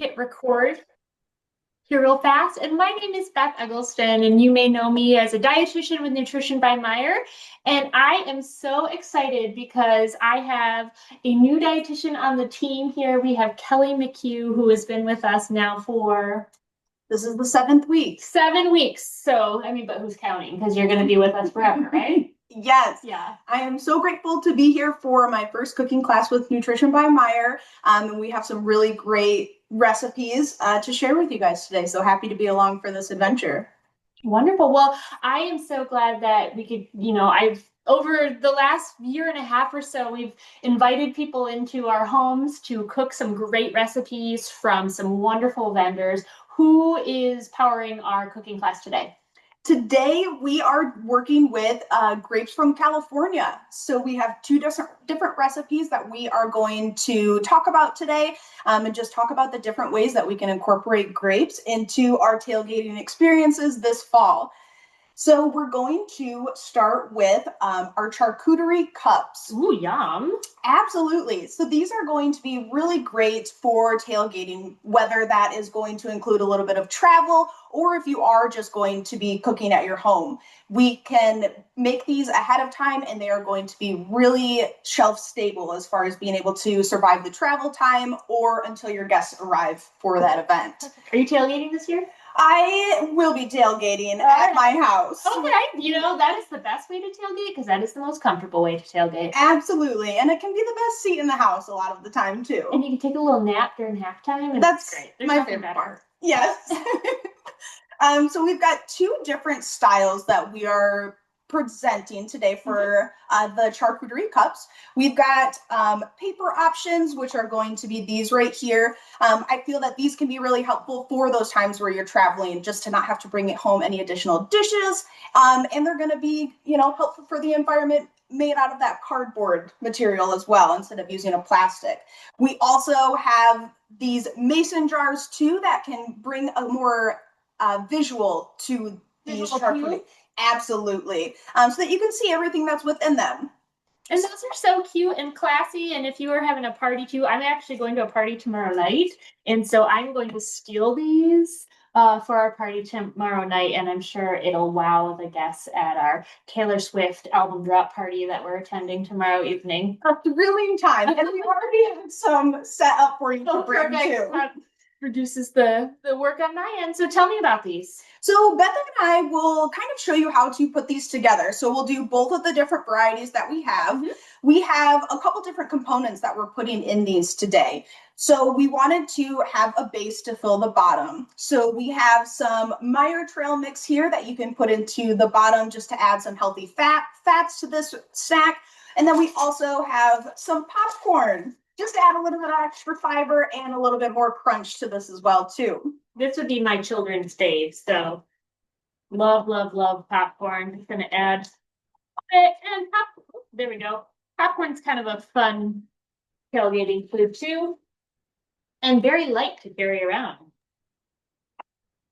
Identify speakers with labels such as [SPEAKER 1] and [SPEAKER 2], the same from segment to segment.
[SPEAKER 1] hit record here real fast. And my name is Beth Eggleston, and you may know me as a dietitian with Nutrition by Meijer. And I am so excited because I have a new dietitian on the team here. We have Kelly McHugh, who has been with us now for
[SPEAKER 2] This is the 7th week.
[SPEAKER 1] 7 weeks. So, I mean, but who's counting? Because you're going to be with us forever, right?
[SPEAKER 2] Yes.
[SPEAKER 1] Yeah.
[SPEAKER 2] I am so grateful to be here for my first cooking class with Nutrition by Meijer. And we have some really great recipes to share with you guys today. So happy to be along for this adventure.
[SPEAKER 1] Wonderful. Well, I am so glad that we could, I've over the last year and a half or so, we've invited people into our homes to cook some great recipes from some wonderful vendors. Who is powering our cooking class today?
[SPEAKER 2] Today we are working with grapes from California. So we have two different recipes that we are going to talk about today, and just talk about the different ways that we can incorporate grapes into our tailgating experiences this fall. So we're going to start with our charcuterie cups.
[SPEAKER 1] Ooh, yum.
[SPEAKER 2] Absolutely. So these are going to be really great for tailgating, whether that is going to include a little bit of travel or if you are just going to be cooking at your home. We can make these ahead of time and they are going to be really shelf stable as far as being able to survive the travel time or until your guests arrive for that event.
[SPEAKER 1] Are you tailgating this year?
[SPEAKER 2] I will be tailgating at my house.
[SPEAKER 1] Okay, that is the best way to tailgate because that is the most comfortable way to tailgate.
[SPEAKER 2] Absolutely, and it can be the best seat in the house a lot of the time too.
[SPEAKER 1] And you can take a little nap during halftime. And
[SPEAKER 2] That's
[SPEAKER 1] great.
[SPEAKER 2] There's my favorite part. Yes. So we've got two different styles that we are presenting today for the charcuterie cups. We've got paper options, which are going to be these right here. I feel that these can be really helpful for those times where you're traveling, just to not have to bring it home any additional dishes. And they're going to be, helpful for the environment, made out of that cardboard material as well, instead of using a plastic. We also have these mason jars too that can bring a more visual to these charcuterie. Absolutely. So that you can see everything that's within them.
[SPEAKER 1] And those are so cute and classy. And if you are having a party too, I'm actually going to a party tomorrow night. And so I'm going to steal these for our party tomorrow night. And I'm sure it'll wow the guests at our Taylor Swift album drop party that we're attending tomorrow evening.
[SPEAKER 2] A thrilling time. And we've already had some set up for you to bring too.
[SPEAKER 1] Reduces the work on my end. So tell me about these.
[SPEAKER 2] So Beth and I will kind of show you how to put these together. So we'll do both of the different varieties that we have. Mm-hmm. We have a couple different components that we're putting in these today. So we wanted to have a base to fill the bottom. So we have some Meijer trail mix here that you can put into the bottom just to add some healthy fats to this snack. And then we also have some popcorn, just to add a little bit of extra fiber and a little bit more crunch to this as well too.
[SPEAKER 1] This would be my children's fave, so love, love, love popcorn. Just gonna add it and there we go. Popcorn's kind of a fun tailgating food too, and very light to carry around.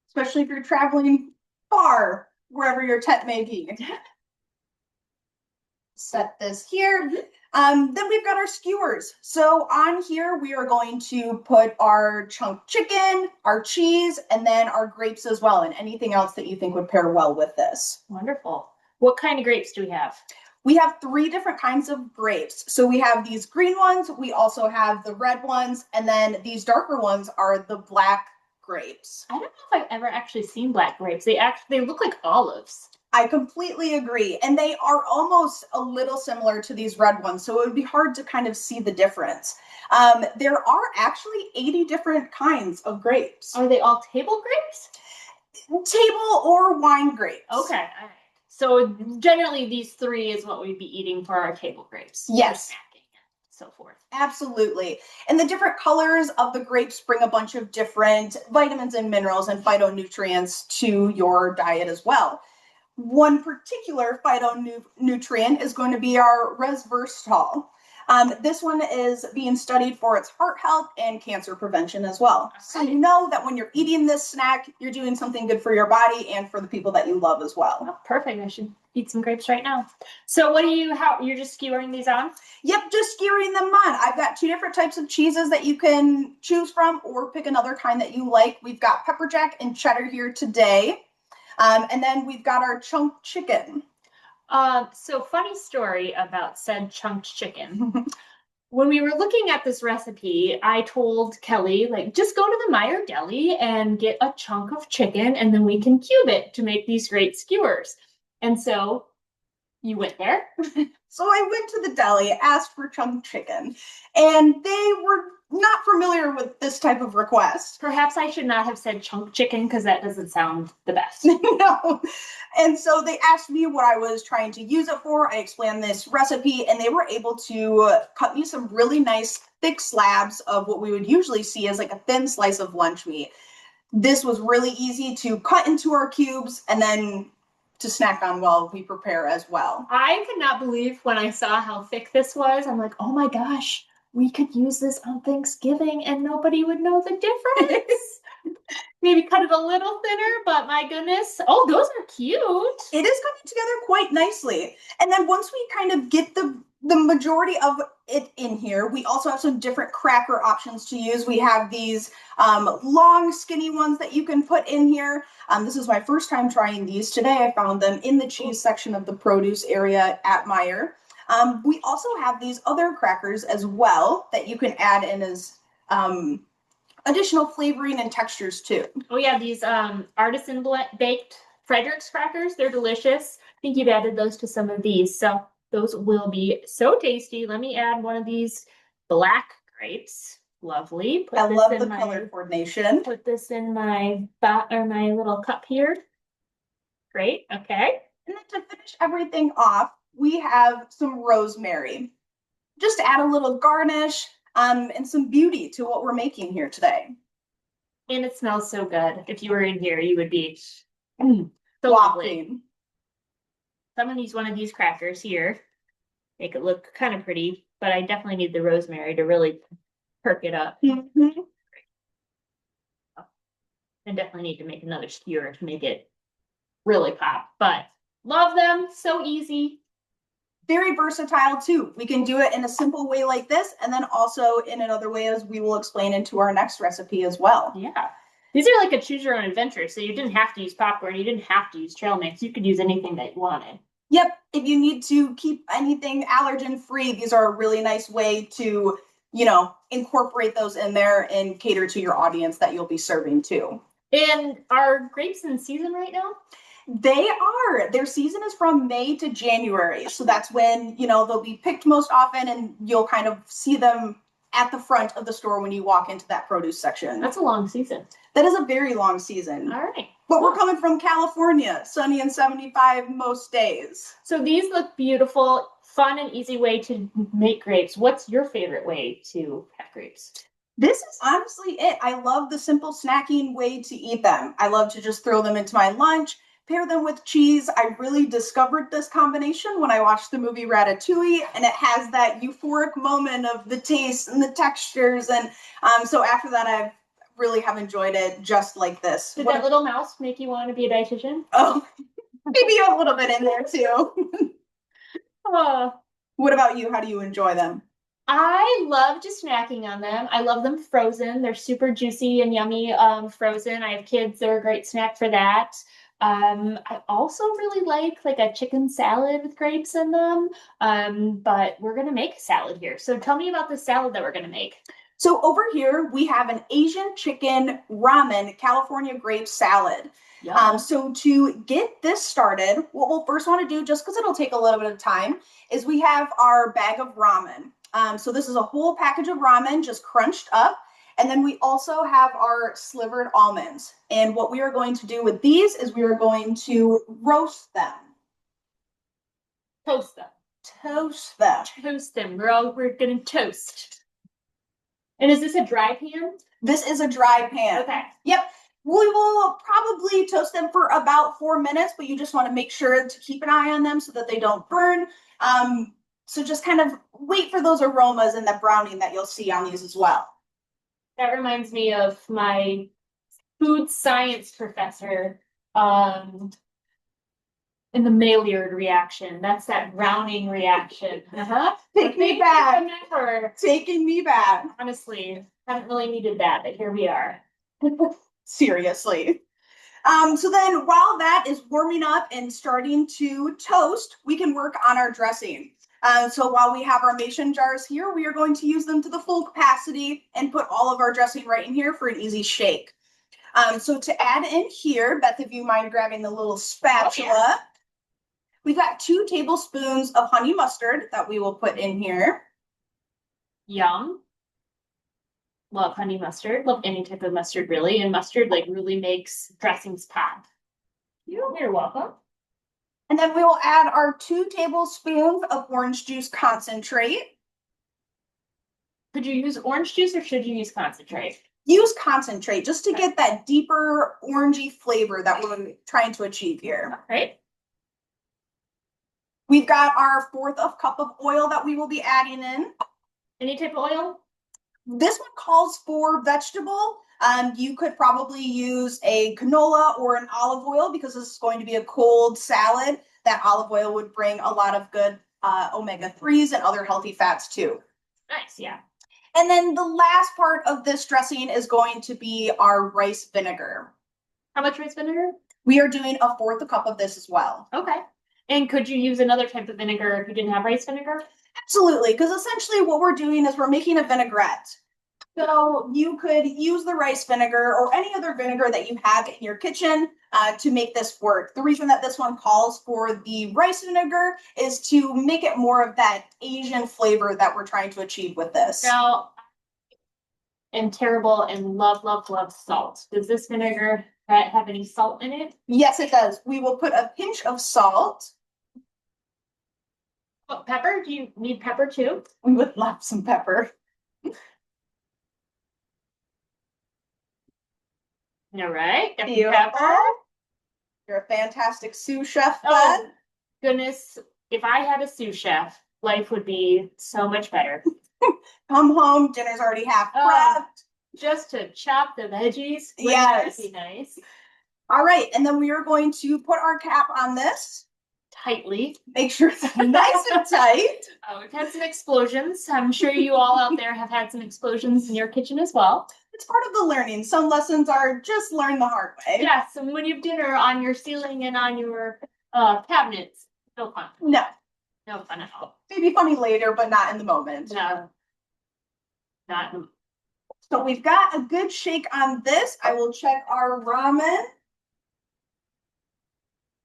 [SPEAKER 2] Especially if you're traveling far, wherever your tent may be. Set this here. Then we've got our skewers. So on here, we are going to put our chunk chicken, our cheese, and then our grapes as well, and anything else that you think would pair well with this.
[SPEAKER 1] Wonderful. What kind of grapes do we have?
[SPEAKER 2] We have 3 different kinds of grapes. So we have these green ones, we also have the red ones, and then these darker ones are the black grapes.
[SPEAKER 1] I don't know if I've ever actually seen black grapes. They look like olives.
[SPEAKER 2] I completely agree. And they are almost a little similar to these red ones, so it would be hard to kind of see the difference. There are actually 80 different kinds of grapes.
[SPEAKER 1] Are they all table grapes?
[SPEAKER 2] Table or wine grapes.
[SPEAKER 1] Okay. All right. So generally these 3 is what we'd be eating for our table grapes.
[SPEAKER 2] Yes.
[SPEAKER 1] So forth.
[SPEAKER 2] Absolutely. And the different colors of the grapes bring a bunch of different vitamins and minerals and phytonutrients to your diet as well. One particular phytonutrient is going to be our resveratrol. This one is being studied for its heart health and cancer prevention as well. So you know that when you're eating this snack, you're doing something good for your body and for the people that you love as well.
[SPEAKER 1] Oh, perfect. I should eat some grapes right now. So you're just skewering these on?
[SPEAKER 2] Yep, just skewering them on. I've got 2 different types of cheeses that you can choose from or pick another kind that you like. We've got pepper jack and cheddar here today. And then we've got our chunked chicken.
[SPEAKER 1] So funny story about said chunked chicken. When we were looking at this recipe, I told Kelly, like, just go to the Meijer Deli and get a chunk of chicken and then we can cube it to make these great skewers. And so you went there.
[SPEAKER 2] So I went to the deli, asked for chunked chicken, and they were not familiar with this type of request.
[SPEAKER 1] Perhaps I should not have said chunk chicken because that doesn't sound the best.
[SPEAKER 2] No. And so they asked me what I was trying to use it for. I explained this recipe, and they were able to cut me some really nice thick slabs of what we would usually see as like a thin slice of lunch meat. This was really easy to cut into our cubes and then to snack on while we prepare as well.
[SPEAKER 1] I could not believe when I saw how thick this was. I'm like, oh my gosh, we could use this on Thanksgiving and nobody would know the difference. Maybe cut it a little thinner, but my goodness. Oh, those are cute.
[SPEAKER 2] It is coming together quite nicely. And then once we kind of get the majority of it in here, we also have some different cracker options to use. We have these long, skinny ones that you can put in here. This is my first time trying these today. I found them in the cheese section of the produce area at Meijer. We also have these other crackers as well that you can add in as additional flavoring and textures too.
[SPEAKER 1] Oh yeah, these artisan baked Frederick's crackers, they're delicious. I think you've added those to some of these, so those will be so tasty. Let me add one of these black grapes. Lovely.
[SPEAKER 2] I love the color coordination.
[SPEAKER 1] Put this in my little cup here. Great. Okay.
[SPEAKER 2] And then to finish everything off, we have some rosemary. Just to add a little garnish and some beauty to what we're making here today.
[SPEAKER 1] And it smells so good. If you were in here, you would be so lovely. So I'm going to use one of these crackers here. Make it look kind of pretty, but I definitely need the rosemary to really perk it up.
[SPEAKER 2] Mm-hmm.
[SPEAKER 1] I definitely need to make another skewer to make it really pop, but love them. So easy.
[SPEAKER 2] Very versatile too. We can do it in a simple way like this, and then also in another way as we will explain into our next recipe as well.
[SPEAKER 1] Yeah. These are like a choose your own adventure. So you didn't have to use popcorn. You didn't have to use trail mix. You could use anything that you wanted.
[SPEAKER 2] Yep. If you need to keep anything allergen free, these are a really nice way to, incorporate those in there and cater to your audience that you'll be serving to.
[SPEAKER 1] And are grapes in season right now?
[SPEAKER 2] They are. Their season is from May to January. So that's when, they'll be picked most often and you'll kind of see them at the front of the store when you walk into that produce section.
[SPEAKER 1] That's a long season.
[SPEAKER 2] That is a very long season.
[SPEAKER 1] All right.
[SPEAKER 2] But we're coming from California, sunny and 75 most days.
[SPEAKER 1] So these look beautiful, fun and easy way to make grapes. What's your favorite way to have grapes?
[SPEAKER 2] This is honestly it. I love the simple snacking way to eat them. I love to just throw them into my lunch, pair them with cheese. I really discovered this combination when I watched the movie Ratatouille, and it has that euphoric moment of the taste and the textures. And so after that, I really have enjoyed it just like this.
[SPEAKER 1] Did that little mouse make you want to be a dietitian?
[SPEAKER 2] Oh, maybe a little bit in there too. What about you? How do you enjoy them?
[SPEAKER 1] I love just snacking on them. I love them frozen. They're super juicy and yummy frozen. I have kids. They're a great snack for that. I also really like a chicken salad with grapes in them. But we're going to make a salad here. So tell me about the salad that we're going to make.
[SPEAKER 2] So over here, we have an Asian chicken ramen California grape salad. So to get this started, what we'll first want to do, just because it'll take a little bit of time, is we have our bag of ramen. So this is a whole package of ramen just crunched up. And then we also have our slivered almonds. And what we are going to do with these is we are going to roast them.
[SPEAKER 1] Toast them.
[SPEAKER 2] Toast them.
[SPEAKER 1] Toast them. We're going to toast. And is this a dry pan?
[SPEAKER 2] This is a dry pan.
[SPEAKER 1] Okay.
[SPEAKER 2] Yep. We will probably toast them for about 4 minutes, but you just want to make sure to keep an eye on them so that they don't burn. So just kind of wait for those aromas and the browning that you'll see on these as well.
[SPEAKER 1] That reminds me of my food science professor, in the Maillard reaction. That's that browning reaction.
[SPEAKER 2] Take me back.
[SPEAKER 1] Remember.
[SPEAKER 2] Taking me back.
[SPEAKER 1] Honestly, haven't really needed that, but here we are.
[SPEAKER 2] Seriously. So then while that is warming up and starting to toast, we can work on our dressing. So while we have our mason jars here, we are going to use them to the full capacity and put all of our dressing right in here for an easy shake. So to add in here, Beth, if you mind grabbing the little spatula,
[SPEAKER 1] Oh, yeah.
[SPEAKER 2] We've got 2 tablespoons of honey mustard that we will put in here.
[SPEAKER 1] Yum. Love honey mustard. Love any type of mustard, really. And mustard, like, really makes dressings pop. You're welcome.
[SPEAKER 2] And then we will add our 2 tablespoons of orange juice concentrate.
[SPEAKER 1] Could you use orange juice or should you use concentrate?
[SPEAKER 2] Use concentrate just to get that deeper orangey flavor that we're trying to achieve here.
[SPEAKER 1] All right.
[SPEAKER 2] We've got our 1/4 cup of oil that we will be adding in.
[SPEAKER 1] Any type of oil?
[SPEAKER 2] This one calls for vegetable. You could probably use a canola or an olive oil because this is going to be a cold salad. That olive oil would bring a lot of good omega-3s and other healthy fats too.
[SPEAKER 1] Nice, yeah.
[SPEAKER 2] And then the last part of this dressing is going to be our rice vinegar.
[SPEAKER 1] How much rice vinegar?
[SPEAKER 2] We are doing a 1/4 cup of this as well.
[SPEAKER 1] Okay. And could you use another type of vinegar if you didn't have rice vinegar?
[SPEAKER 2] Absolutely, because essentially what we're doing is we're making a vinaigrette. So you could use the rice vinegar or any other vinegar that you have in your kitchen to make this work. The reason that this one calls for the rice vinegar is to make it more of that Asian flavor that we're trying to achieve with this.
[SPEAKER 1] Now, and terrible and love, love, love salt. Does this vinegar have any salt in it?
[SPEAKER 2] Yes, it does. We will put a pinch of salt.
[SPEAKER 1] Oh, pepper? Do you need pepper too?
[SPEAKER 2] We would love some pepper.
[SPEAKER 1] All right. Got
[SPEAKER 2] Beautiful.
[SPEAKER 1] pepper.
[SPEAKER 2] You're a fantastic sous chef,
[SPEAKER 1] Oh,
[SPEAKER 2] Beth.
[SPEAKER 1] goodness. If I had a sous chef, life would be so much better.
[SPEAKER 2] Come home, dinner's already half
[SPEAKER 1] Oh.
[SPEAKER 2] prepped.
[SPEAKER 1] Just to chop the veggies.
[SPEAKER 2] Yes.
[SPEAKER 1] That'd be nice.
[SPEAKER 2] All right, and then we are going to put our cap on this.
[SPEAKER 1] Tightly.
[SPEAKER 2] Make sure it's nice and tight.
[SPEAKER 1] Oh, we've had some explosions. I'm sure you all out there have had some explosions in your kitchen as well.
[SPEAKER 2] It's part of the learning. Some lessons are just learned the hard way.
[SPEAKER 1] Yes, and when you have dinner on your ceiling and on your cabinets, no fun.
[SPEAKER 2] No,
[SPEAKER 1] No fun at all.
[SPEAKER 2] maybe funny later, but not in the moment.
[SPEAKER 1] No. Not.
[SPEAKER 2] So we've got a good shake on this. I will check our ramen.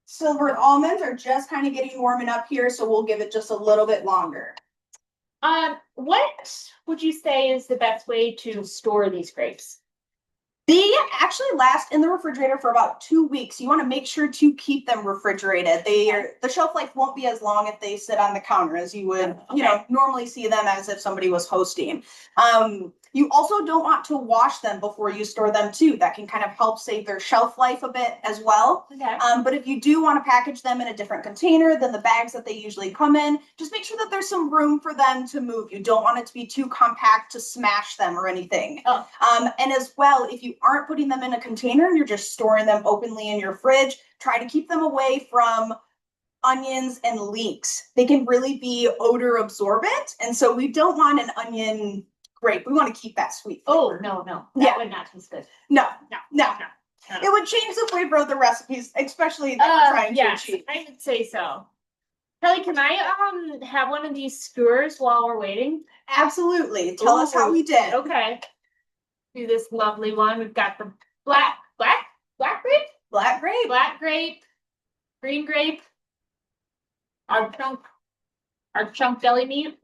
[SPEAKER 2] Silvered almonds are just kind of getting warming up here, so we'll give it just a little bit longer.
[SPEAKER 1] What would you say is the best way to store these grapes?
[SPEAKER 2] They actually last in the refrigerator for about 2 weeks. You want to make sure to keep them refrigerated. The shelf life won't be as long if they sit on the counter as you would, normally see them as if somebody was hosting. You also don't want to wash them before you store them too. That can kind of help save their shelf life a bit as well.
[SPEAKER 1] Okay.
[SPEAKER 2] But if you do want to package them in a different container than the bags that they usually come in, just make sure that there's some room for them to move. You don't want it to be too compact to smash them or anything.
[SPEAKER 1] Oh.
[SPEAKER 2] And as well, if you aren't putting them in a container and you're just storing them openly in your fridge, try to keep them away from onions and leeks. They can really be odor absorbent. And so we don't want an onion grape. We want to keep that sweet flavor.
[SPEAKER 1] Oh, no.
[SPEAKER 2] Yeah.
[SPEAKER 1] That would not taste good.
[SPEAKER 2] No.
[SPEAKER 1] No.
[SPEAKER 2] It would change the flavor of the recipes, especially that we're trying to achieve.
[SPEAKER 1] I would say so. Kelly, can I have one of these skewers while we're waiting?
[SPEAKER 2] Absolutely. Tell us how we did.
[SPEAKER 1] Okay. Do this lovely one. We've got the black grape,
[SPEAKER 2] Black grape.
[SPEAKER 1] green grape, our chunk deli meat.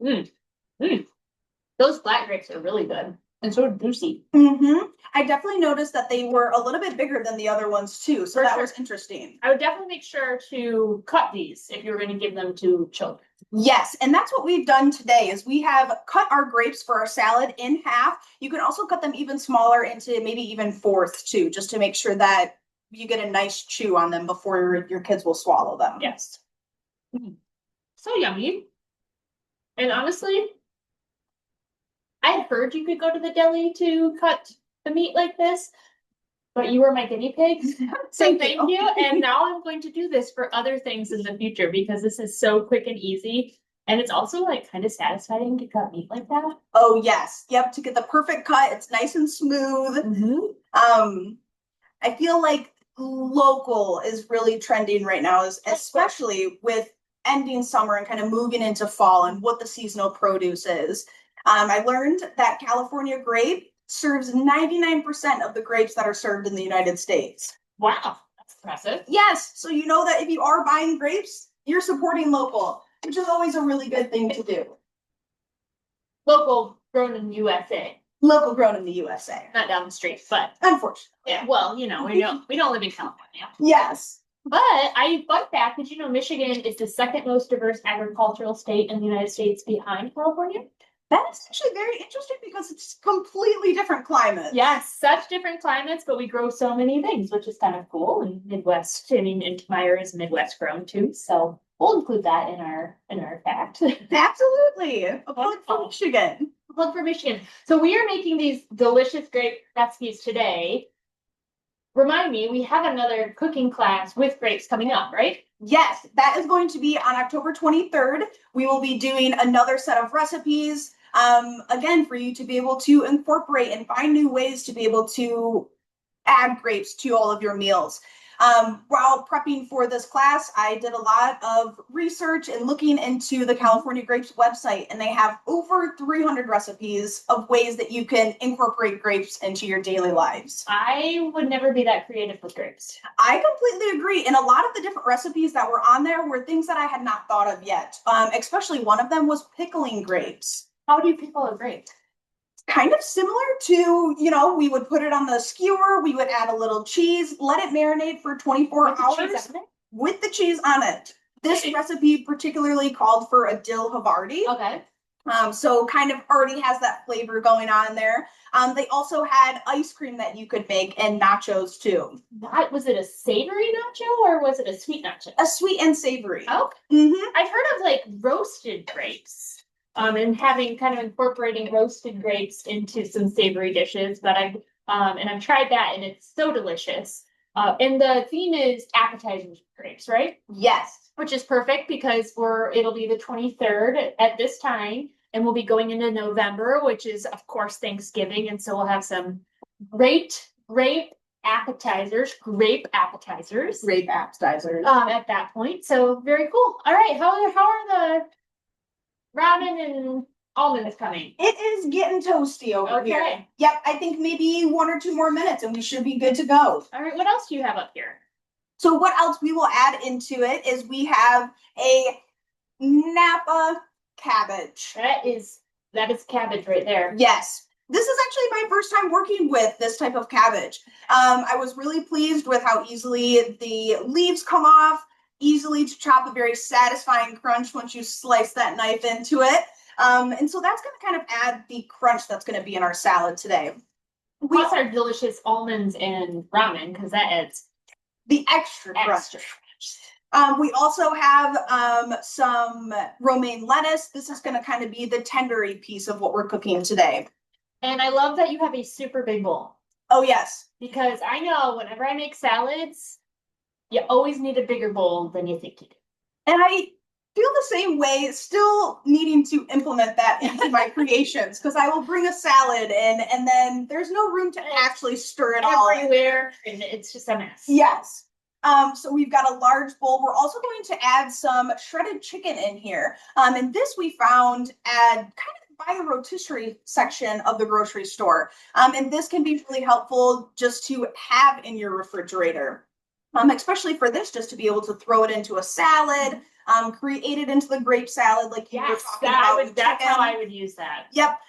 [SPEAKER 1] Those black grapes are really good and sort of juicy.
[SPEAKER 2] I definitely noticed that they were a little bit bigger than the other ones too, so that was interesting.
[SPEAKER 1] I would definitely make sure to cut these if you're going to give them to children.
[SPEAKER 2] Yes, and that's what we've done today is we have cut our grapes for our salad in half. You can also cut them even smaller into maybe even fourths too, just to make sure that you get a nice chew on them before your kids will swallow them.
[SPEAKER 1] Yes. So yummy. And honestly, I had heard you could go to the deli to cut the meat like this, but you were my guinea pig. So thank you. And now I'm going to do this for other things in the future because this is so quick and easy. And it's also like kind of satisfying to cut meat like that.
[SPEAKER 2] Oh yes. Yep, to get the perfect cut. It's nice and smooth. I feel like local is really trending right now, especially with ending summer and kind of moving into fall and what the seasonal produce is. I learned that California grape serves 99% of the grapes that are served in the United States.
[SPEAKER 1] Wow, that's impressive.
[SPEAKER 2] Yes, so you know that if you are buying grapes, you're supporting local, which is always a really good thing to do.
[SPEAKER 1] Local, grown in the USA.
[SPEAKER 2] Local grown in the USA.
[SPEAKER 1] Not down the street, but
[SPEAKER 2] unfortunately.
[SPEAKER 1] Yeah, well, you know, we don't live in California.
[SPEAKER 2] Yes.
[SPEAKER 1] But fun fact, did you know Michigan is the second most diverse agricultural state in the United States behind California?
[SPEAKER 2] That is actually very interesting because it's completely different climate.
[SPEAKER 1] Yes, such different climates, but we grow so many things, which is kind of cool. And Midwest, I mean, and Meyer is Midwest grown too, so we'll include that in our fact.
[SPEAKER 2] Absolutely. A plug for Michigan.
[SPEAKER 1] A plug for Michigan. So we are making these delicious grape recipes today. Remind me, we have another cooking class with grapes coming up, right?
[SPEAKER 2] Yes, that is going to be on October 23rd. We will be doing another set of recipes. Again, for you to be able to incorporate and find new ways to be able to add grapes to all of your meals. While prepping for this class, I did a lot of research and looking into the California Grapes website, and they have over 300 recipes of ways that you can incorporate grapes into your daily lives.
[SPEAKER 1] I would never be that creative with grapes.
[SPEAKER 2] I completely agree. And a lot of the different recipes that were on there were things that I had not thought of yet. Especially one of them was pickling grapes.
[SPEAKER 1] How do you pickle a grape?
[SPEAKER 2] Kind of similar to, we would put it on the skewer, we would add a little cheese, let it marinate for 24 hours with the cheese on it. This recipe particularly called for a dill Havarti.
[SPEAKER 1] Okay.
[SPEAKER 2] So kind of already has that flavor going on there. They also had ice cream that you could make and nachos too.
[SPEAKER 1] Was it a savory nacho or was it a sweet nacho?
[SPEAKER 2] A sweet and savory.
[SPEAKER 1] Oh, I've heard of like roasted grapes. And having kind of incorporating roasted grapes into some savory dishes, but I've tried that and it's so delicious. And the theme is appetizers grapes, right?
[SPEAKER 2] Yes.
[SPEAKER 1] Which is perfect because it'll be the 23rd at this time, and we'll be going into November, which is of course Thanksgiving, and so we'll have some great grape appetizers at that point. So very cool. All right, how are the ramen and almonds coming?
[SPEAKER 2] It is getting toasty over here. Yep, I think maybe 1 or 2 more minutes and we should be good to go.
[SPEAKER 1] All right, what else do you have up here?
[SPEAKER 2] So what else we will add into it is we have a Napa cabbage.
[SPEAKER 1] That is cabbage right there.
[SPEAKER 2] Yes. This is actually my first time working with this type of cabbage. I was really pleased with how easily the leaves come off, easily to chop, a very satisfying crunch once you slice that knife into it. And so that's going to kind of add the crunch that's going to be in our salad today.
[SPEAKER 1] Plus our delicious almonds and ramen, because that adds
[SPEAKER 2] the extra crunch. We also have some romaine lettuce. This is going to kind of be the tendery piece of what we're cooking today.
[SPEAKER 1] And I love that you have a super big bowl.
[SPEAKER 2] Oh, yes.
[SPEAKER 1] Because I know whenever I make salads, you always need a bigger bowl than you think you do.
[SPEAKER 2] And I feel the same way, still needing to implement that into my creations, because I will bring a salad in and then there's no room to actually stir it all
[SPEAKER 1] everywhere, and it's just a mess.
[SPEAKER 2] Yes. So we've got a large bowl. We're also going to add some shredded chicken in here. And this we found at kind of by the rotisserie section of the grocery store. And this can be really helpful just to have in your refrigerator. Especially for this, just to be able to throw it into a salad, create it into the grape salad like you were talking about.
[SPEAKER 1] That's how I would use that.
[SPEAKER 2] Yep.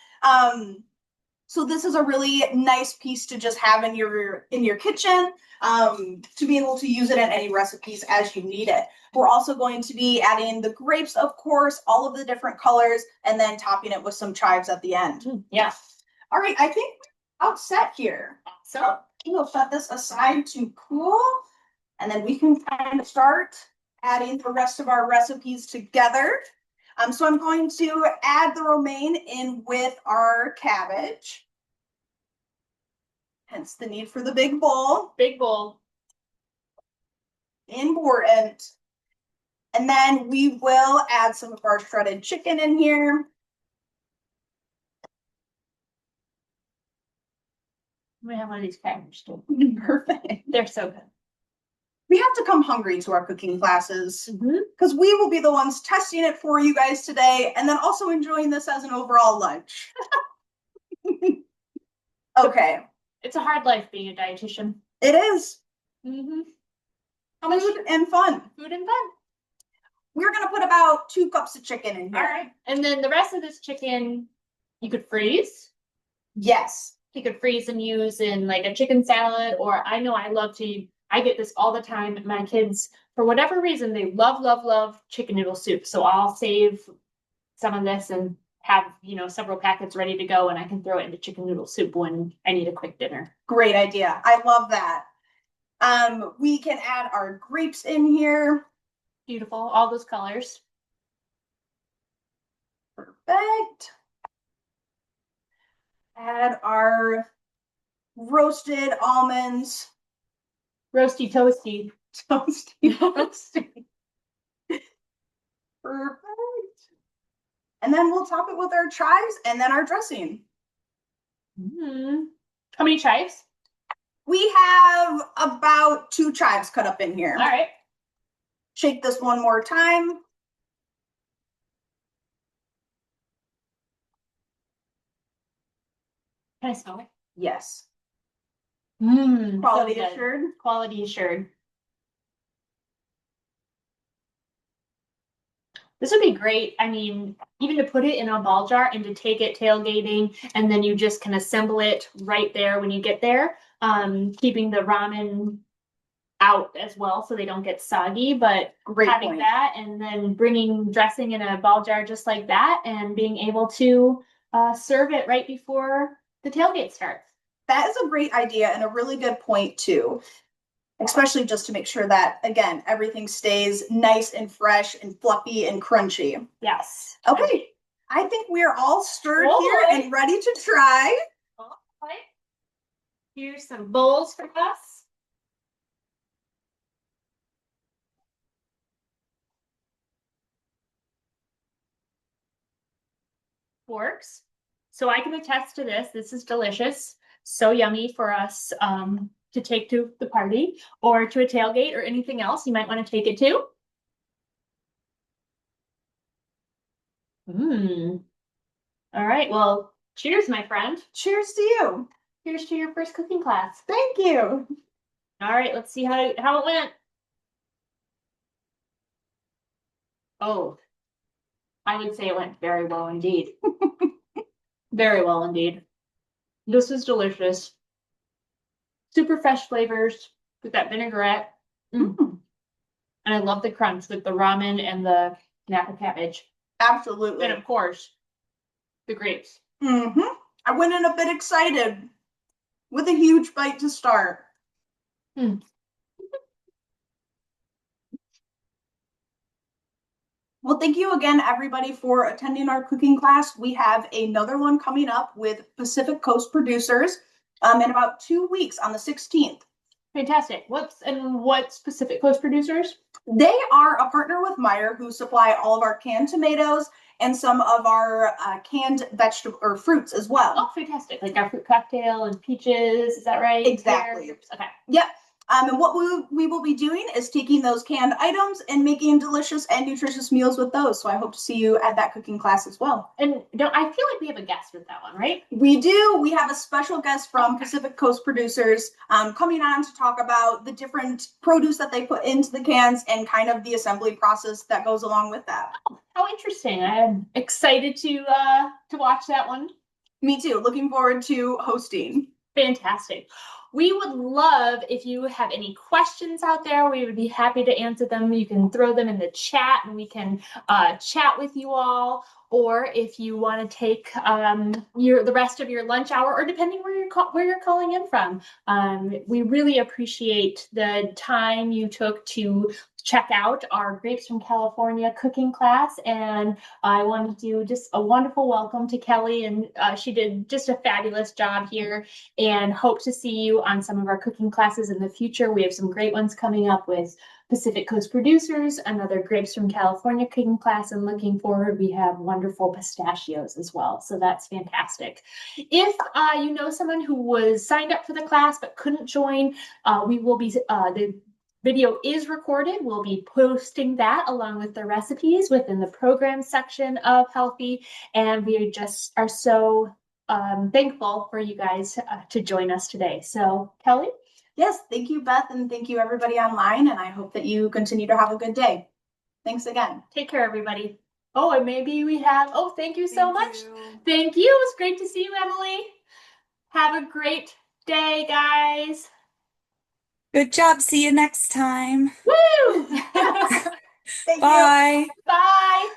[SPEAKER 2] So this is a really nice piece to just have in your kitchen, to be able to use it in any recipes as you need it. We're also going to be adding the grapes, of course, all of the different colors, and then topping it with some chives at the end.
[SPEAKER 1] Yeah.
[SPEAKER 2] All right, I think we're all set here. So we'll set this aside to cool, and then we can kind of start adding the rest of our recipes together. So I'm going to add the romaine in with our cabbage. Hence the need for the big bowl.
[SPEAKER 1] Big bowl.
[SPEAKER 2] Important. And then we will add some of our shredded chicken in here.
[SPEAKER 1] I'm gonna have one of these crackers too.
[SPEAKER 2] Perfect.
[SPEAKER 1] They're so good.
[SPEAKER 2] We have to come hungry to our cooking classes because we will be the ones testing it for you guys today and then also enjoying this as an overall lunch. Okay.
[SPEAKER 1] It's a hard life being a dietitian.
[SPEAKER 2] It is.
[SPEAKER 1] How much
[SPEAKER 2] Food and fun.
[SPEAKER 1] food and fun?
[SPEAKER 2] We're going to put about 2 cups of chicken in here.
[SPEAKER 1] All right. And then the rest of this chicken, you could freeze.
[SPEAKER 2] Yes.
[SPEAKER 1] You could freeze and use in like a chicken salad, or I know I love to, I get this all the time. My kids, for whatever reason, they love chicken noodle soup. So I'll save some of this and have, several packets ready to go, and I can throw it into chicken noodle soup when I need a quick dinner.
[SPEAKER 2] Great idea. I love that. We can add our grapes in here.
[SPEAKER 1] Beautiful. All those colors.
[SPEAKER 2] Perfect. Add our roasted almonds.
[SPEAKER 1] Roasty toasty.
[SPEAKER 2] Toasty. Perfect. And then we'll top it with our chives and then our dressing.
[SPEAKER 1] How many chives?
[SPEAKER 2] We have about 2 chives cut up in here.
[SPEAKER 1] All right.
[SPEAKER 2] Shake this one more time.
[SPEAKER 1] Can I smell it?
[SPEAKER 2] Yes.
[SPEAKER 1] Quality
[SPEAKER 2] assured.
[SPEAKER 1] Quality assured. This would be great. I mean, even to put it in a ball jar and to take it tailgating, and then you just can assemble it right there when you get there. Keeping the ramen out as well so they don't get soggy, but
[SPEAKER 2] Great
[SPEAKER 1] having
[SPEAKER 2] point.
[SPEAKER 1] that and then bringing dressing in a ball jar just like that and being able to serve it right before the tailgate starts.
[SPEAKER 2] That is a great idea and a really good point too. Especially just to make sure that, again, everything stays nice and fresh and fluffy and crunchy.
[SPEAKER 1] Yes.
[SPEAKER 2] Okay, I think we are all stirred
[SPEAKER 1] Oh,
[SPEAKER 2] here and ready to try.
[SPEAKER 1] Okay. Here's some bowls for us. Forks. So I can attest to this. This is delicious. So yummy for us to take to the party or to a tailgate or anything else you might want to take it to. All right. Well, cheers, my friend.
[SPEAKER 2] Cheers to you.
[SPEAKER 1] Here's to your first cooking class.
[SPEAKER 2] Thank you.
[SPEAKER 1] All right. Let's see how it went. Oh, I would say it went very well indeed. Very well indeed. This is delicious. Super fresh flavors with that vinaigrette. And I love the crunch with the ramen and the Napa cabbage.
[SPEAKER 2] Absolutely.
[SPEAKER 1] And of course, the grapes.
[SPEAKER 2] I went in a bit excited with a huge bite to start. Well, thank you again, everybody, for attending our cooking class. We have another one coming up with Pacific Coast Producers in about 2 weeks on the 16th.
[SPEAKER 1] Fantastic. What Pacific Coast Producers?
[SPEAKER 2] They are a partner with Meijer who supply all of our canned tomatoes and some of our canned vegetable or fruits as well.
[SPEAKER 1] Oh, fantastic. Like our fruit cocktail and peaches. Is that right?
[SPEAKER 2] Exactly.
[SPEAKER 1] Pears? Okay.
[SPEAKER 2] Yep. And what we will be doing is taking those canned items and making delicious and nutritious meals with those. So I hope to see you at that cooking class as well.
[SPEAKER 1] And I feel like we have a guest with that one, right?
[SPEAKER 2] We do. We have a special guest from Pacific Coast Producers coming on to talk about the different produce that they put into the cans and kind of the assembly process that goes along with that.
[SPEAKER 1] Oh, how interesting. I'm excited to watch that one.
[SPEAKER 2] Me too. Looking forward to hosting.
[SPEAKER 1] Fantastic. we would love if you have any questions out there. We would be happy to answer them. You can throw them in the chat and we can chat with you all. Or if you want to take the rest of your lunch hour, or depending where you're calling in from, we really appreciate the time you took to check out our Grapes from California cooking class. And I want to do just a wonderful welcome to Kelly, and she did just a fabulous job here. And hope to see you on some of our cooking classes in the future. We have some great ones coming up with Pacific Coast Producers, another Grapes from California cooking class, and looking forward, we have wonderful pistachios as well. So that's fantastic. If you know someone who was signed up for the class but couldn't join, we will be the video is recorded. We'll be posting that along with the recipes within the program section of Healthy, and we just are so thankful for you guys to join us today. So, Kelly?
[SPEAKER 2] Yes, thank you, Beth, and thank you, everybody online, and I hope that you continue to have a good day. Thanks again.
[SPEAKER 1] Take care, everybody. Oh, and maybe we have, thank you so much. Thank you. It was great to see you, Emily. Have a great day, guys.
[SPEAKER 3] Good job. See you next time.
[SPEAKER 1] Woo!
[SPEAKER 2] Thank you.
[SPEAKER 3] Bye.
[SPEAKER 1] Bye.